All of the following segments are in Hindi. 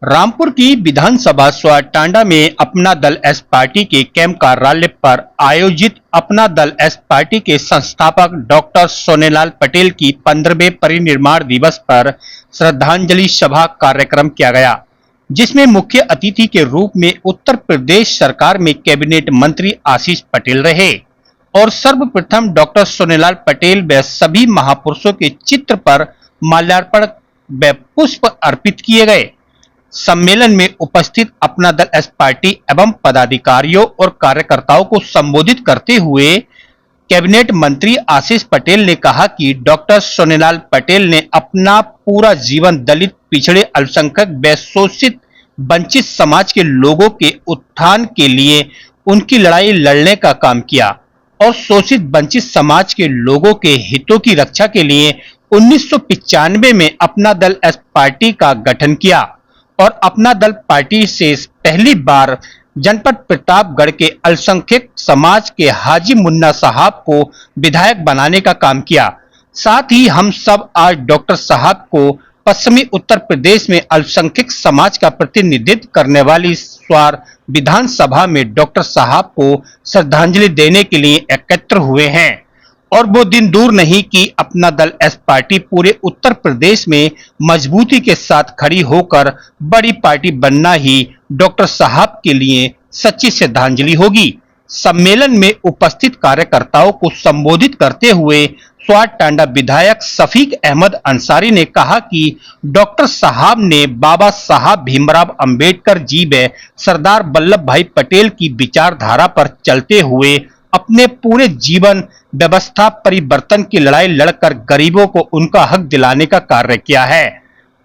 रामपुर की विधानसभा स्वाटांडा में अपना दल एस पार्टी के कैंप कार्यालय पर आयोजित अपना दल एस पार्टी के संस्थापक डॉक्टर सोनेलाल पटेल की 15वें परिनिर्वाण दिवस पर श्रद्धांजलि सभा कार्यक्रम किया गया, जिसमें मुख्य अतिथि के रूप में उत्तर प्रदेश सरकार में कैबिनेट मंत्री आशीष पटेल रहे और सर्वप्रथम डॉक्टर सोनेलाल पटेल व सभी महापुरुषों के चित्र पर माल्यार्पण व पुष्प अर्पित किए गए। सम्मेलन में उपस्थित अपना दल एस पार्टी एवं पदाधिकारियों और कार्यकर्ताओं को संबोधित करते हुए कैबिनेट मंत्री आशीष पटेल ने कहा कि डॉक्टर सोनेलाल पटेल ने अपना पूरा जीवन दलित, पिछड़े, अल्पसंख्यक व शोषित वंचित समाज के लोगों के उत्थान के लिए उनकी लड़ाई लड़ने का काम किया और शोषित वंचित समाज के लोगों के हितों की रक्षा के लिए 1995 में अपना दल एस पार्टी का गठन किया और अपना दल पार्टी से पहली बार जनपद प्रतापगढ़ के अल्पसंख्यक समाज के हाजी मुन्ना साहब को विधायक बनाने का काम किया। साथ ही हम सब आज डॉक्टर साहब को पश्चिमी उत्तर प्रदेश में अल्पसंख्यक समाज का प्रतिनिधित्व करने वाली स्वार विधानसभा में डॉक्टर साहब को श्रद्धांजलि देने के लिए एकत्र हुए हैं और वो दिन दूर नहीं कि अपना दल एस पार्टी पूरे उत्तर प्रदेश में मजबूती के साथ खड़ी होकर बड़ी पार्टी बनना ही डॉक्टर साहब के लिए सच्ची श्रद्धांजलि होगी। सम्मेलन में उपस्थित कार्यकर्ताओं को संबोधित करते हुए स्वाटांडा विधायक शफीक अहमद अंसारी ने कहा कि डॉक्टर साहब ने बाबा साहब भीमराव अंबेडकर जी व सरदार वल्लभ भाई पटेल की विचारधारा पर चलते हुए अपने पूरे जीवन व्यवस्था परिवर्तन की लड़ाई लड़कर गरीबों को उनका हक दिलाने का कार्य किया है।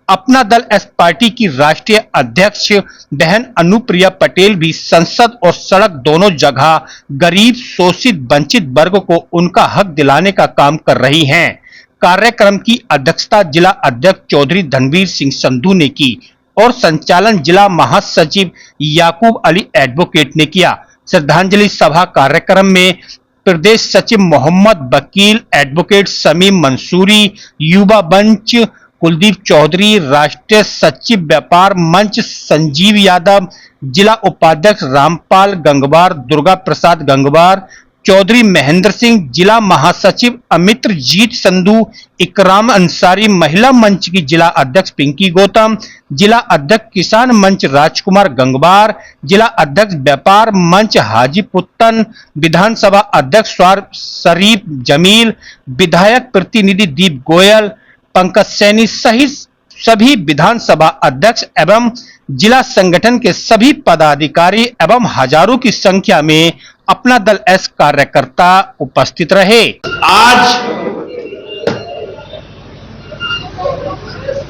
अपना दल एस पार्टी की राष्ट्रीय अध्यक्ष बहन अनुप्रिया पटेल भी संसद और सड़क दोनों जगह गरीब, शोषित, वंचित वर्ग को उनका हक दिलाने का काम कर रही हैं। कार्यक्रम की अध्यक्षता जिला अध्यक्ष चौधरी धनवीर सिंह संधू ने की और संचालन जिला महासचिव याकूब अली एडवोकेट ने किया। श्रद्धांजलि सभा कार्यक्रम में प्रदेश सचिव मोहम्मद वकील, एडवोकेट समीम मंसूरी, युवा मंच कुलदीप चौधरी, राष्ट्रीय सचिव व्यापार मंच संजीव यादव, जिला उपाध्यक्ष रामपाल गंगवार, दुर्गा प्रसाद गंगवार, चौधरी महेंद्र सिंह, जिला महासचिव अमित्रजीत संधू, इकराम अंसारी, महिला मंच की जिला अध्यक्ष पिंकी गौतम, जिला अध्यक्ष किसान मंच राजकुमार गंगवार, जिला अध्यक्ष व्यापार मंच हाजी पुत्तन, विधानसभा अध्यक्ष स्वार शरीफ जमील, विधायक प्रतिनिधि दीप गोयल, पंकज सैनी सहित सभी विधानसभा अध्यक्ष एवं जिला संगठन के सभी पदाधिकारी एवं हजारों की संख्या में अपना दल एस कार्यकर्ता उपस्थित रहे। आज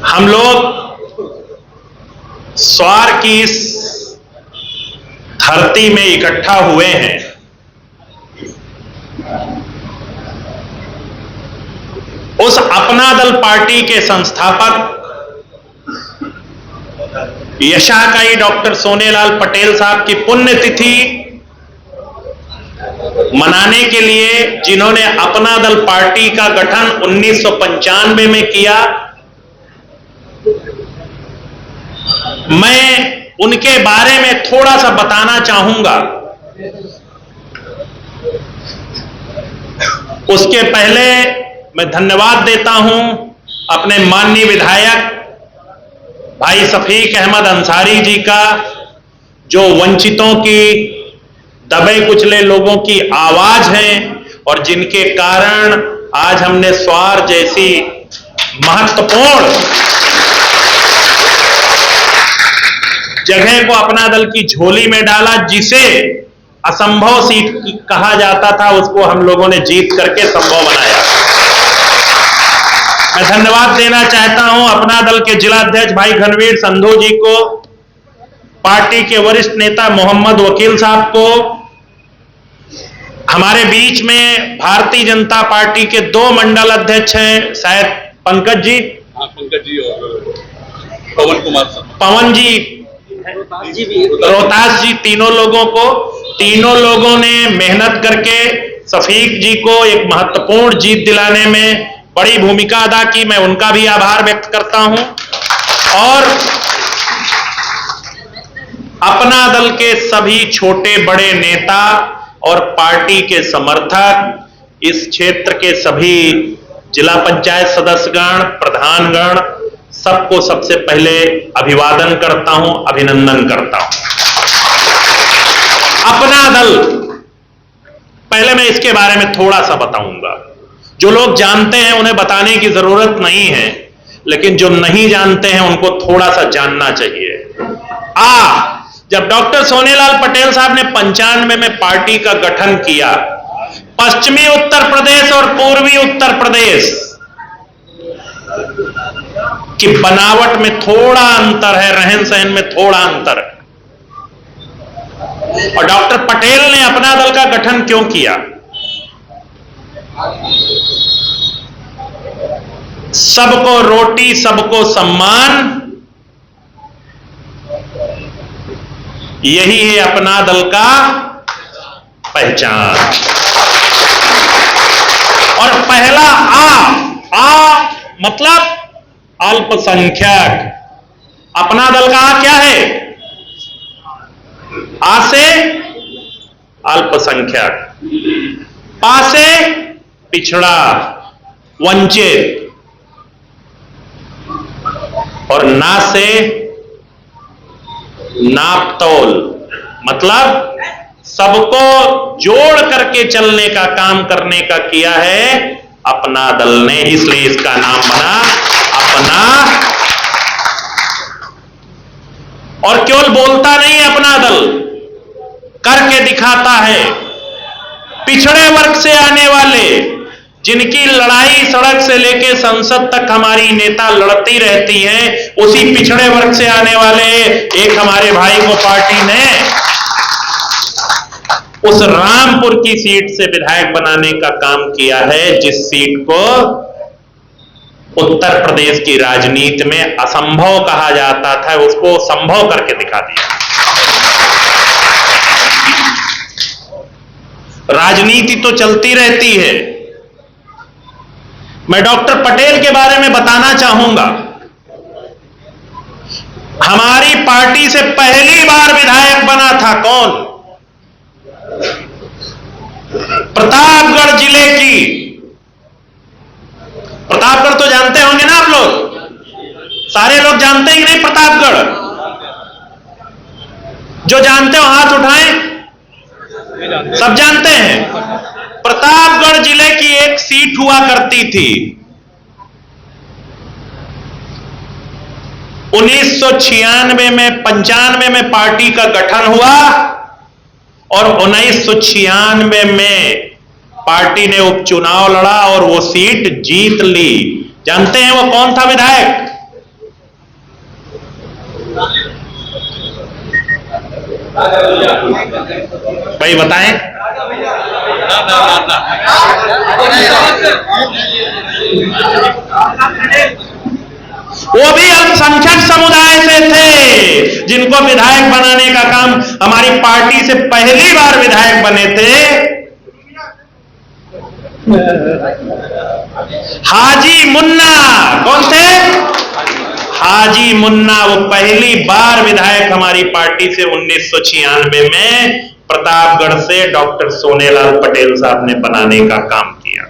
हम लोग स्वार की इस धरती में इकट्ठा हुए हैं। उस अपना दल पार्टी के संस्थापक यशाकई डॉक्टर सोनेलाल पटेल साहब की पुण्यतिथि मनाने के लिए, जिन्होंने अपना दल पार्टी का गठन 1995 में किया, मैं उनके बारे में थोड़ा सा बताना चाहूंगा। उसके पहले मैं धन्यवाद देता हूं अपने माननीय विधायक भाई शफीक अहमद अंसारी जी का, जो वंचितों की, दबे कुचले लोगों की आवाज हैं और जिनके कारण आज हमने स्वार जैसी महत्वपूर्ण जगह को अपना दल की झोली में डाला, जिसे असंभव सीट कहा जाता था, उसको हम लोगों ने जीत करके संभव बनाया। मैं धन्यवाद देना चाहता हूं अपना दल के जिला अध्यक्ष भाई धनवीर संधू जी को, पार्टी के वरिष्ठ नेता मोहम्मद वकील साहब को, हमारे बीच में भारतीय जनता पार्टी के 2 मंडल अध्यक्ष हैं, शायद पंकज जी, पंकज जी और पवन कुमार साहब, पवन जी, रोहतास जी, तीनों लोगों ने मेहनत करके शफीक जी को एक महत्वपूर्ण जीत दिलाने में बड़ी भूमिका अदा की। मैं उनका भी आभार व्यक्त करता हूं। और अपना दल के सभी छोटे बड़े नेता और पार्टी के समर्थक, इस क्षेत्र के सभी जिला पंचायत सदस्यगण, प्रधानगण, सबको सबसे पहले अभिवादन करता हूं, अभिनंदन करता हूं। अपना दल, पहले मैं इसके बारे में थोड़ा सा बताऊंगा। जो लोग जानते हैं उन्हें बताने की जरूरत नहीं है, लेकिन जो नहीं जानते हैं उनको थोड़ा सा जानना चाहिए। जब डॉक्टर सोनेलाल पटेल साहब ने 95 में पार्टी का गठन किया, पश्चिमी उत्तर प्रदेश और पूर्वी उत्तर प्रदेश की बनावट में थोड़ा अंतर है, रहन सहन में थोड़ा अंतर है। और डॉक्टर पटेल ने अपना दल का गठन क्यों किया? सबको रोटी, सबको सम्मान, यही है अपना दल का पहचान। और पहला आ मतलब अल्पसंख्यक। अपना दल का आ क्या है? आ से अल्पसंख्यक, पा से पिछड़ा, वंचित, और ना से नापतोल, मतलब सबको जोड़ करके चलने का काम करने का किया है अपना दल ने, इसलिए इसका नाम बना अपना। और केवल बोलता नहीं अपना दल, करके दिखाता है। पिछड़े वर्ग से आने वाले, जिनकी लड़ाई सड़क से लेकर संसद तक हमारी नेता लड़ती रहती हैं, उसी पिछड़े वर्ग से आने वाले एक हमारे भाई को पार्टी ने उस रामपुर की सीट से विधायक बनाने का काम किया है, जिस सीट को उत्तर प्रदेश की राजनीति में असंभव कहा जाता था, उसको संभव करके दिखा दिया। राजनीति तो चलती रहती है। मैं डॉक्टर पटेल के बारे में बताना चाहूंगा। हमारी पार्टी से पहली बार विधायक बना था कौन? प्रतापगढ़ जिले की, प्रतापगढ़ तो जानते होंगे ना आप लोग, सारे लोग जानते हैं कि नहीं प्रतापगढ़? जो जानते हो हाथ उठाएं। सब जानते हैं। प्रतापगढ़ जिले की एक सीट हुआ करती थी। 1996 में 95 में पार्टी का गठन हुआ और 1996 में पार्टी ने उपचुनाव लड़ा और वो सीट जीत ली। जानते हैं वो कौन था विधायक? भाई बताएं। वो भी अल्पसंख्यक समुदाय से थे, जिनको विधायक बनाने का काम हमारी पार्टी से पहली बार विधायक बने थे हाजी मुन्ना। कौन थे? हाजी मुन्ना। वो पहली बार विधायक हमारी पार्टी से 1996 में प्रतापगढ़ से डॉक्टर सोनेलाल पटेल साहब ने बनाने का काम किया।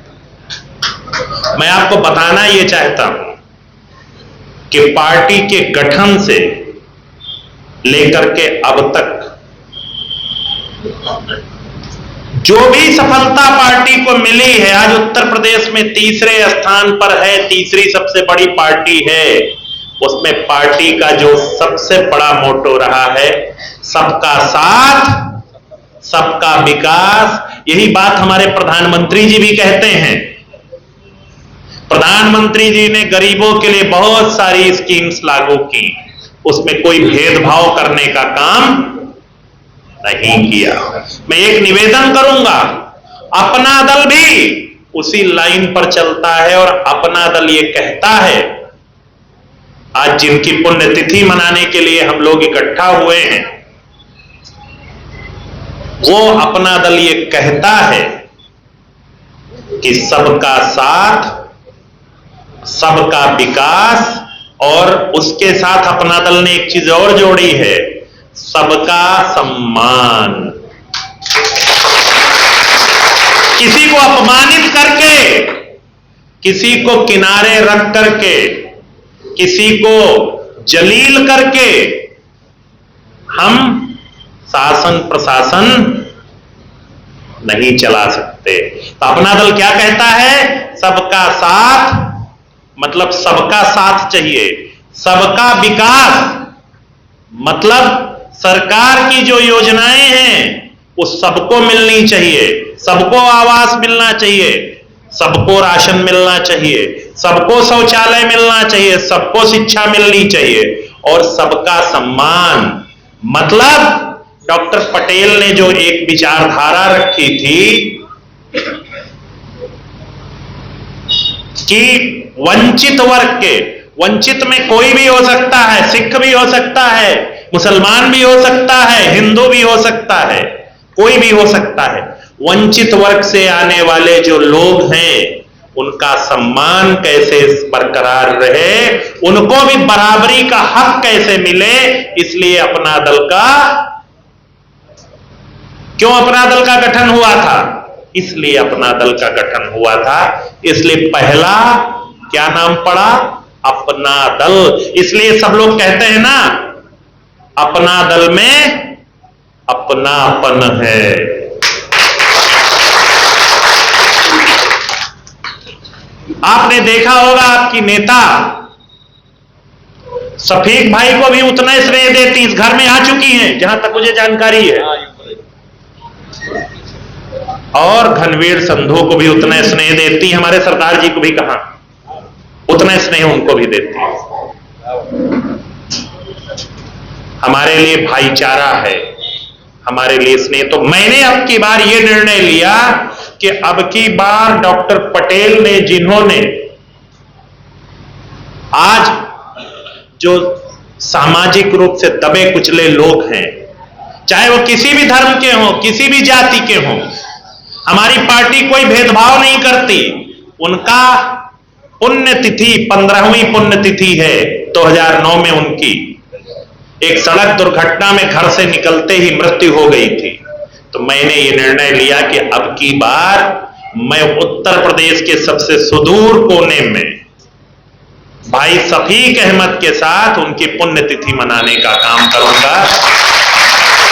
मैं आपको बताना यह चाहता हूं कि पार्टी के गठन से लेकर के अब तक जो भी सफलता पार्टी को मिली है, आज उत्तर प्रदेश में तीसरे स्थान पर है, तीसरी सबसे बड़ी पार्टी है। उसमें पार्टी का जो सबसे बड़ा मोटो रहा है सबका साथ, सबका विकास। यही बात हमारे प्रधानमंत्री जी भी कहते हैं। प्रधानमंत्री जी ने गरीबों के लिए बहुत सारी स्कीम्स लागू की, उसमें कोई भेदभाव करने का काम नहीं किया। मैं एक निवेदन करूंगा, अपना दल भी उसी लाइन पर चलता है और अपना दल ये कहता है, आज जिनकी पुण्यतिथि मनाने के लिए हम लोग इकट्ठा हुए हैं, वो अपना दल ये कहता है कि सबका साथ, सबका विकास, और उसके साथ अपना दल ने एक चीज और जोड़ी है, सबका सम्मान। किसी को अपमानित करके, किसी को किनारे रख करके, किसी को जलील करके हम शासन प्रशासन नहीं चला सकते। तो अपना दल क्या कहता है? सबका साथ, मतलब सबका साथ चाहिए। सबका विकास मतलब सरकार की जो योजनाएं हैं वो सबको मिलनी चाहिए। सबको आवास मिलना चाहिए, सबको राशन मिलना चाहिए, सबको शौचालय मिलना चाहिए, सबको शिक्षा मिलनी चाहिए और सबका सम्मान। मतलब डॉक्टर पटेल ने जो एक विचारधारा रखी थी कि वंचित वर्ग के, वंचित में कोई भी हो सकता है, सिख भी हो सकता है, मुसलमान भी हो सकता है, हिंदू भी हो सकता है, कोई भी हो सकता है। वंचित वर्ग से आने वाले जो लोग हैं उनका सम्मान कैसे बरकरार रहे, उनको भी बराबरी का हक कैसे मिले, इसलिए अपना दल का, क्यों अपना दल का गठन हुआ था? इसलिए अपना दल का गठन हुआ था। इसलिए पहला क्या नाम पड़ा? अपना दल। इसलिए सब लोग कहते हैं ना, अपना दल में अपनापन है। आपने देखा होगा आपकी नेता शफीक भाई को भी उतना स्नेह देती, इस घर में आ चुकी हैं जहां तक मुझे जानकारी है, और घनवीर संधू को भी उतना स्नेह देती, हमारे सरदार जी को भी कहा उतना स्नेह उनको भी देती है। हमारे लिए भाईचारा है, हमारे लिए स्नेह। तो मैंने अब की बार यह निर्णय लिया कि अब की बार डॉक्टर पटेल ने, जिन्होंने आज जो सामाजिक रूप से दबे कुचले लोग हैं, चाहे वो किसी भी धर्म के हों, किसी भी जाति के हों, हमारी पार्टी कोई भेदभाव नहीं करती। उनका पुण्यतिथि 15वीं पुण्यतिथि है 2009 में। उनकी एक सड़क दुर्घटना में घर से निकलते ही मृत्यु हो गई थी। तो मैंने ये निर्णय लिया कि अब की बार मैं उत्तर प्रदेश के सबसे सुदूर कोने में भाई शफीक अहमद के साथ उनकी पुण्यतिथि मनाने का काम करूंगा।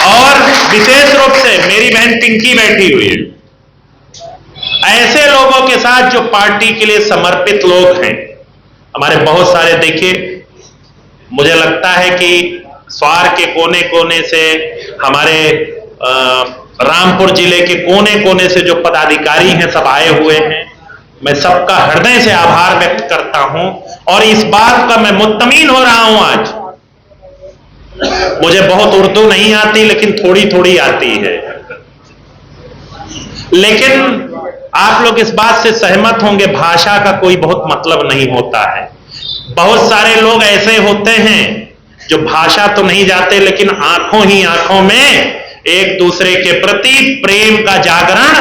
और विशेष रूप से मेरी बहन पिंकी बैठी हुई है, ऐसे लोगों के साथ जो पार्टी के लिए समर्पित लोग हैं। हमारे बहुत सारे, देखिए मुझे लगता है कि स्वार के कोने कोने से, हमारे रामपुर जिले के कोने कोने से जो पदाधिकारी हैं सब आए हुए हैं। मैं सबका हृदय से आभार व्यक्त करता हूं और इस बात का मैं मुत्तमीन हो रहा हूं। आज मुझे बहुत उर्दू नहीं आती, लेकिन थोड़ी थोड़ी आती है। लेकिन आप लोग इस बात से सहमत होंगे, भाषा का कोई बहुत मतलब नहीं होता है। बहुत सारे लोग ऐसे होते हैं जो भाषा तो नहीं जाते, लेकिन आंखों ही आंखों में एक दूसरे के प्रति प्रेम का जागरण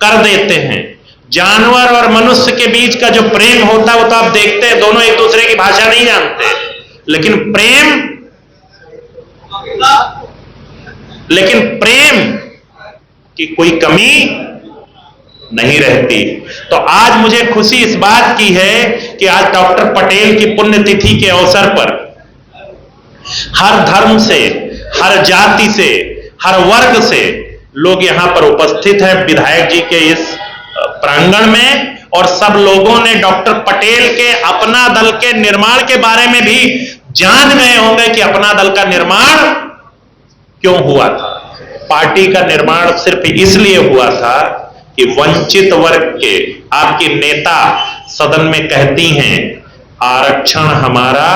कर देते हैं। जानवर और मनुष्य के बीच का जो प्रेम होता है वो तो आप देखते हैं, दोनों एक दूसरे की भाषा नहीं जानते, लेकिन प्रेम की कोई कमी नहीं रहती। तो आज मुझे खुशी इस बात की है कि आज डॉक्टर पटेल की पुण्यतिथि के अवसर पर हर धर्म से, हर जाति से, हर वर्ग से लोग यहां पर उपस्थित हैं विधायक जी के इस प्रांगण में। और सब लोगों ने डॉक्टर पटेल के अपना दल के निर्माण के बारे में भी जान गए होंगे कि अपना दल का निर्माण क्यों हुआ था। पार्टी का निर्माण सिर्फ इसलिए हुआ था कि वंचित वर्ग के, आपकी नेता सदन में कहती हैं आरक्षण हमारा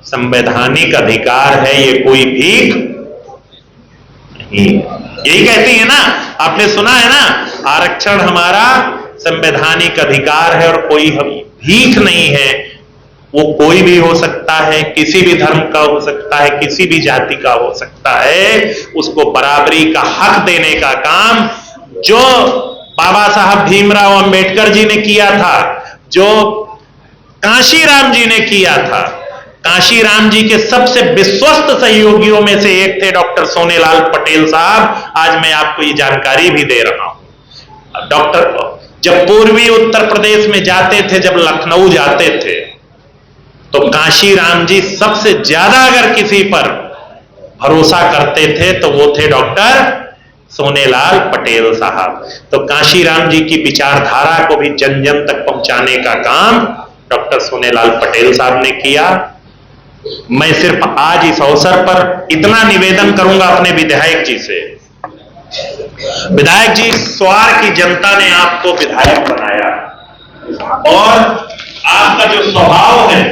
संवैधानिक अधिकार है, ये कोई भीख नहीं। यही कहती है ना, आपने सुना है ना, आरक्षण हमारा संवैधानिक अधिकार है और कोई भीख नहीं है। वो कोई भी हो सकता है, किसी भी धर्म का हो सकता है, किसी भी जाति का हो सकता है। उसको बराबरी का हक देने का काम जो बाबा साहब भीमराव अंबेडकर जी ने किया था, जो कांशीराम जी ने किया था। काशीराम जी के सबसे विश्वस्त सहयोगियों में से एक थे डॉक्टर सोनेलाल पटेल साहब। आज मैं आपको ये जानकारी भी दे रहा हूं। डॉक्टर जब पूर्वी उत्तर प्रदेश में जाते थे, जब लखनऊ जाते थे, तो काशीराम जी सबसे ज्यादा अगर किसी पर भरोसा करते थे तो वो थे डॉक्टर सोनेलाल पटेल साहब। तो काशीराम जी की विचारधारा को भी जन जन तक पहुंचाने का काम डॉक्टर सोनेलाल पटेल साहब ने किया। मैं सिर्फ आज इस अवसर पर इतना निवेदन करूंगा अपने विधायक जी से। विधायक जी, स्वार की जनता ने आपको विधायक बनाया और आपका जो स्वभाव है,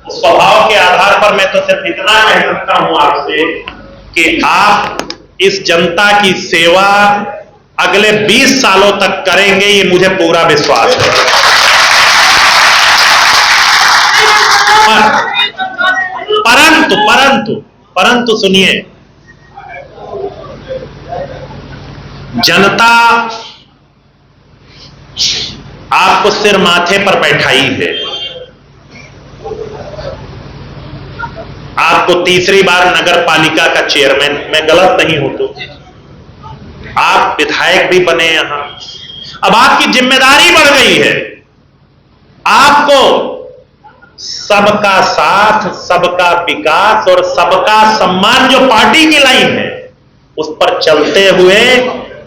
उस स्वभाव के आधार पर मैं तो सिर्फ इतना कह सकता हूं आपसे कि आप इस जनता की सेवा अगले 20 सालों तक करेंगे, ये मुझे पूरा विश्वास है। परंतु सुनिए, जनता आपको सिर माथे पर बैठाई है। आपको तीसरी बार नगर पालिका का चेयरमैन, मैं गलत नहीं हूं तो, आप विधायक भी बने यहां। अब आपकी जिम्मेदारी बढ़ गई है। आपको सबका साथ, सबका विकास और सबका सम्मान जो पार्टी की लाइन है, उस पर चलते हुए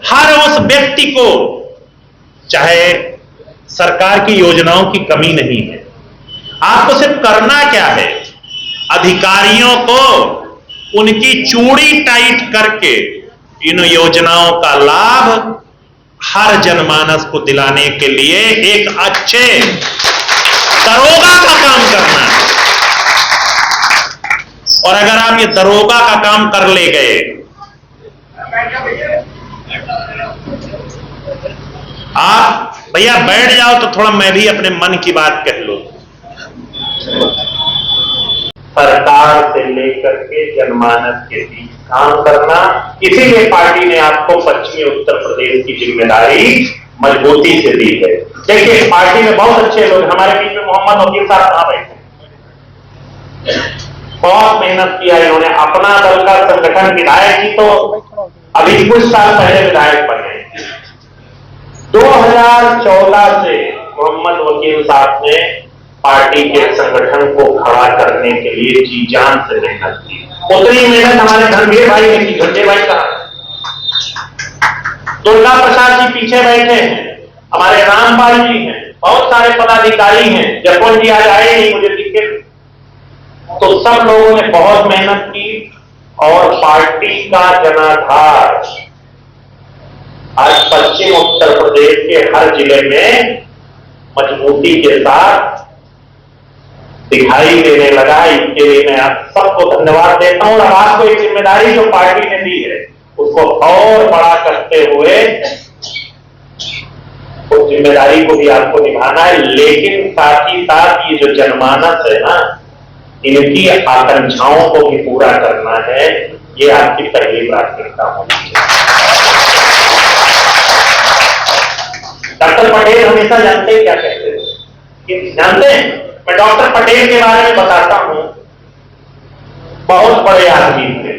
हर उस व्यक्ति को, चाहे सरकार की योजनाओं की कमी नहीं है, आपको सिर्फ करना क्या है, अधिकारियों को उनकी चूड़ी टाइट करके इन योजनाओं का लाभ हर जनमानस को दिलाने के लिए एक अच्छे दरोगा का काम करना है। और अगर आप ये दरोगा का काम कर ले गए, आप भैया बैठ जाओ तो थोड़ा मैं भी अपने मन की बात कह लूं। सरकार से लेकर के जनमानस के बीच काम करना, इसीलिए पार्टी ने आपको पश्चिमी उत्तर प्रदेश की जिम्मेदारी मजबूती से दी है। देखिए, पार्टी में बहुत अच्छे लोग, हमारे बीच में मोहम्मद वकील साहब कहां बैठे, बहुत मेहनत किया इन्होंने। अपना दल का संगठन, विधायक जी तो अभी कुछ साल पहले विधायक बने। 2014 से मोहम्मद वकील साहब ने पार्टी के संगठन को खड़ा करने के लिए जी जान से मेहनत की। उतनी मेहनत हमारे धनवीर भाई ने की। घंटे भाई कहा, दुर्गा प्रसाद जी पीछे बैठे हैं, हमारे रामपाल जी हैं, बहुत सारे पदाधिकारी हैं, जयपुर जी आज आए नहीं, मुझे दिखे। तो सब लोगों ने बहुत मेहनत की और पार्टी का जनाधार आज पश्चिम उत्तर प्रदेश के हर जिले में मजबूती के साथ दिखाई देने लगा। इसके लिए मैं आप सबको धन्यवाद देता हूं और आपको एक जिम्मेदारी जो पार्टी ने दी है उसको और बड़ा करते हुए उस जिम्मेदारी को भी आपको निभाना है। लेकिन साथ ही साथ ये जो जनमानस है ना, इनकी आकांक्षाओं को भी पूरा करना है, ये आपकी पहली प्राथमिकता होनी चाहिए। डॉक्टर पटेल हमेशा जानते हैं क्या कहते हैं, जानते हैं? मैं डॉक्टर पटेल के बारे में बताता हूं। बहुत बड़े आदमी थे।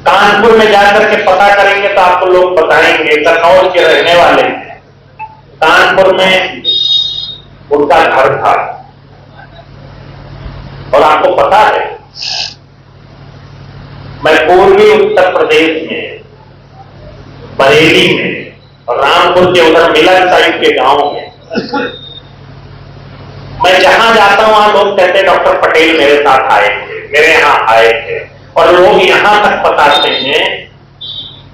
कानपुर में जाकर के पता करेंगे तो आपको लोग बताएंगे, कन्नौज के रहने वाले हैं। कानपुर में उनका घर था और आपको पता है, मैं पूर्वी उत्तर प्रदेश में बरेली में और रामपुर के उधर मिलन साइड के गांव में मैं जहां जाता हूं वहां लोग कहते हैं डॉक्टर पटेल मेरे साथ आए थे, मेरे यहां आए थे। और लोग यहां तक बताते हैं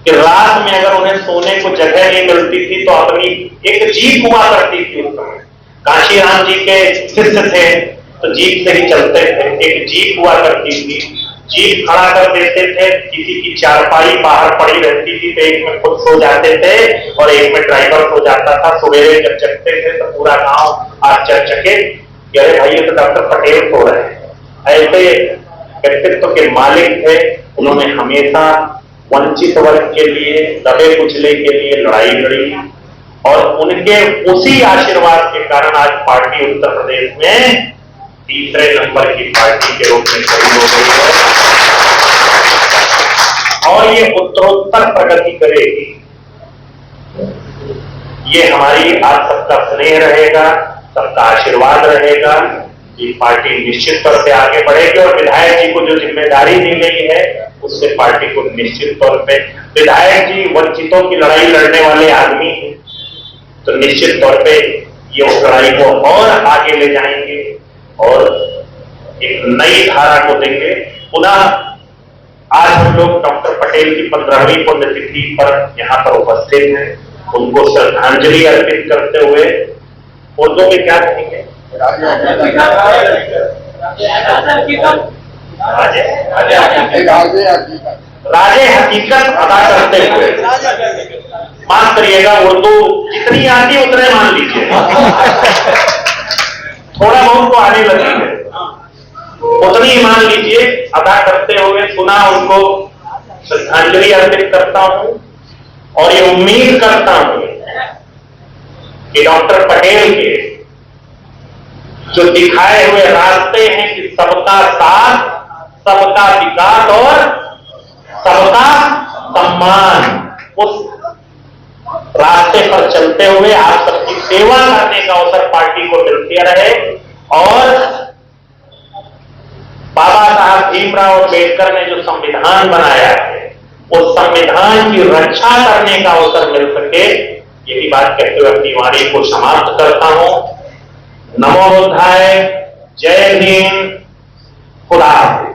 कि रात में अगर उन्हें सोने को जगह नहीं मिलती थी तो अपनी एक जीप हुआ करती थी उस समय, काशीराम जी के शिष्य थे तो जीप से ही चलते थे। एक जीप हुआ करती थी, जीप खड़ा कर देते थे, किसी की चारपाई बाहर पड़ी रहती थी तो एक में खुद सो जाते थे और एक में ड्राइवर सो जाता था। सवेरे जब जगते थे तो पूरा गांव आश्चर्यचकित कि अरे भाई ये तो डॉक्टर पटेल सो रहे हैं। ऐसे व्यक्तित्व के मालिक थे। उन्होंने हमेशा वंचित वर्ग के लिए, दबे कुचले के लिए लड़ाई लड़ी और उनके उसी आशीर्वाद के कारण आज पार्टी उत्तर प्रदेश में तीसरे नंबर की पार्टी के रूप में खड़ी हो गई है और ये उत्तरोत्तर प्रगति करेगी। ये हमारी आप सबका स्नेह रहेगा, सबका आशीर्वाद रहेगा। ये पार्टी निश्चित तौर पे आगे बढ़ेगी और विधायक जी को जो जिम्मेदारी दी गई है उससे पार्टी को निश्चित तौर पे, विधायक जी वंचितों की लड़ाई लड़ने वाले आदमी हैं, तो निश्चित तौर पे ये उस लड़ाई को और आगे ले जाएंगे और एक नई धारा को देंगे। पुनः आज हम लोग डॉक्टर पटेल की 15वीं पुण्यतिथि पर यहाँ पर उपस्थित हैं, उनको श्रद्धांजलि अर्पित करते हुए उर्दू में क्या कहेंगे? राजे हकीकत अदा करते हुए, माफ करिएगा उर्दू जितनी आती उतने मान लीजिए, थोड़ा बहुत तो आने लगी है, उतनी ही मान लीजिए, अदा करते हुए पुनः उनको श्रद्धांजलि अर्पित करता हूं और ये उम्मीद करता हूं कि डॉक्टर पटेल के जो दिखाए हुए रास्ते हैं कि सबका साथ, सबका विकास और सबका सम्मान, उस रास्ते पर चलते हुए आप सबकी सेवा करने का अवसर पार्टी को मिलते रहे और बाबा साहब भीमराव अम्बेडकर ने जो संविधान बनाया है उस संविधान की रक्षा करने का अवसर मिल सके, यही बात कहते हुए अपनी वाणी को समाप्त करता हूं। नमो बुद्धाय, जय हिंद, खुदा हाफिज।